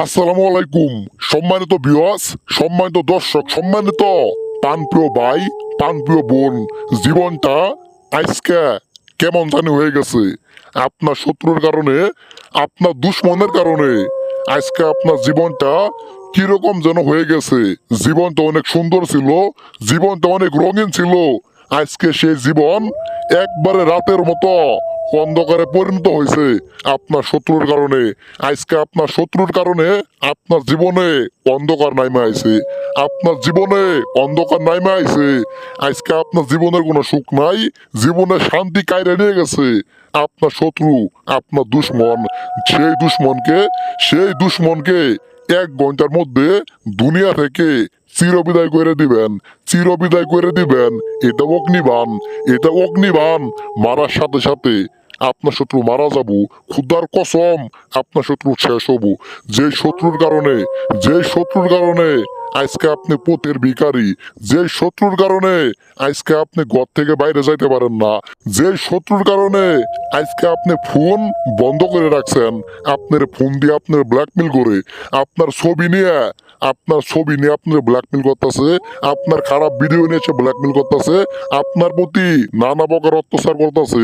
আসসালামু আলাইকুম। সম্মানিত ভিউয়ার্স, সম্মানিত দর্শক, সম্মানিত প্রাণপ্রিয় ভাই, প্রাণপ্রিয় বোন, জীবনটা আজকে কেমন জানি হয়ে গেছে। আপনার শত্রুর কারণে, আপনার দুশ্মনের কারণে আজকে আপনার জীবনটা কিরকম যেন হয়ে গেছে। জীবনটা অনেক সুন্দর ছিল, জীবনটা অনেক রঙিন ছিল। আজকে সেই জীবন একবারে রাতের মতো অন্ধকারে পরিণত হয়েছে আপনার শত্রুর কারণে। আজকে আপনার শত্রুর কারণে আপনার জীবনে অন্ধকার নাইমে আইছে, আপনার জীবনে অন্ধকার নাইমে আইছে। আজকে আপনার জীবনের কোনো সুখ নাই, জীবনে শান্তি কায়রে নিয়ে গেছে আপনার শত্রু, আপনার দুশ্মন। সেই দুশ্মনকে 1 ঘন্টার মধ্যে দুনিয়া থেকে চিরবিদায় করে দিবেন, চিরবিদায় করে দিবেন। এটা অগ্নিবাণ, এটা অগ্নিবাণ। মারার সাথে সাথে আপনার শত্রু মারা যাব। খুদার কসম, আপনার শত্রু শেষ হবো। যে শত্রুর কারণে আজকে আপনি পথের ভিখারি, যে শত্রুর কারণে আজকে আপনি ঘর থেকে বাইরে যাইতে পারেন না, যে শত্রুর কারণে আজকে আপনি ফোন বন্ধ করে রাখছেন, আপনার ফোন দিয়ে আপনার ব্ল্যাকমেল করে, আপনার ছবি নিয়ে আপনার ব্ল্যাকমেল করতেছে, আপনার খারাপ ভিডিও নিয়ে এসে ব্ল্যাকমেল করতেছে, আপনার প্রতি নানা প্রকার অত্যাচার করতেছে।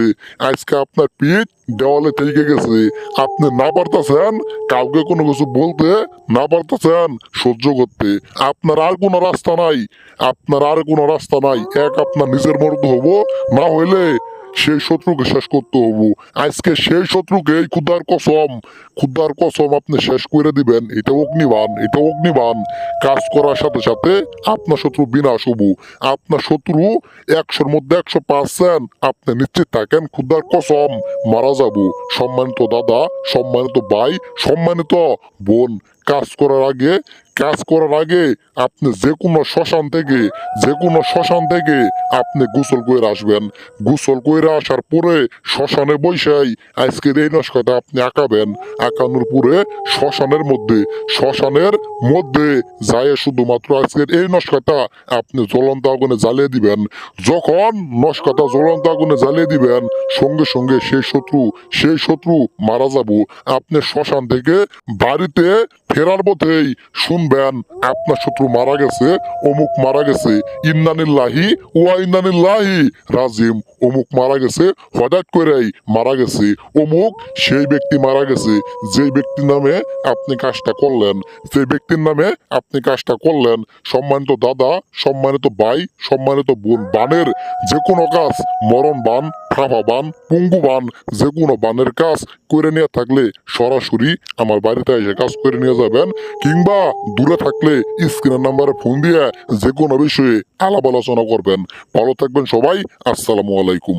আজকে আপনার পিঠ দেওয়ালে থেকে গেছে। আপনি না পারতেছেন কাউকে কোনো কিছু বলতে, না পারতেছেন সহ্য করতে। আপনার আর কোনো রাস্তা নাই, আপনার আর কোনো রাস্তা নাই। আপনার নিজের মরতে হবো, না হইলে সেই শত্রুকে শেষ করতে হবো। আজকে সেই শত্রুকে খুদার কসম আপনি শেষ করে দিবেন। এটা অগ্নিবাণ, এটা অগ্নিবাণ। কাজ করার সাথে সাথে আপনার শত্রু বিনাশ হবো। আপনার শত্রু 100-র মধ্যে 100% আপনি নিশ্চিত থাকেন, খুদার কসম মারা যাব। সম্মানিত দাদা, সম্মানিত ভাই, সম্মানিত বোন, কাজ করার আগে আপনি যে কোনো শ্মশান থেকে আপনি গোসল করে আসবেন। গোসল করে আসার পরে শ্মশানে বৈশাই আজকের এই নস্কাটা আপনি আঁকাবেন। আঁকানোর পরে শ্মশানের মধ্যে যায় শুধুমাত্র আজকের এই নস্কাটা আপনি জ্বলন্ত আগুনে জ্বালিয়ে দিবেন। যখন নস্কাটা জ্বলন্ত আগুনে জ্বালিয়ে দিবেন, সঙ্গে সঙ্গে সেই শত্রু মারা যাব। আপনি শ্মশান থেকে বাড়িতে ফেরার পথেই শুনবেন আপনার শত্রু মারা গেছে, অমুক মারা গেছে, ইন্নানিল্লাহি ওয়া ইন্নানিল্লাহি রাজিম। অমুক মারা গেছে, হঠাৎ করেই মারা গেছে। অমুক সেই ব্যক্তি মারা গেছে যেই ব্যক্তির নামে আপনি কাজটা করলেন, যে ব্যক্তির নামে আপনি কাজটা করলেন। সম্মানিত দাদা, সম্মানিত ভাই, সম্মানিত বোন, বানের যে কোনো কাজ, মরণ বান, ফাফা বান, পঙ্গু বান, যে কোনো বানের কাজ করে নিয়ে থাকলে সরাসরি আমার বাড়িতে এসে কাজ করে নিয়ে যাবেন, কিংবা দূরে থাকলে স্ক্রিনের নাম্বারে ফোন দিয়ে যে কোনো বিষয়ে আলাপ আলোচনা করবেন। ভালো থাকবেন সবাই। আসসালামু আলাইকুম।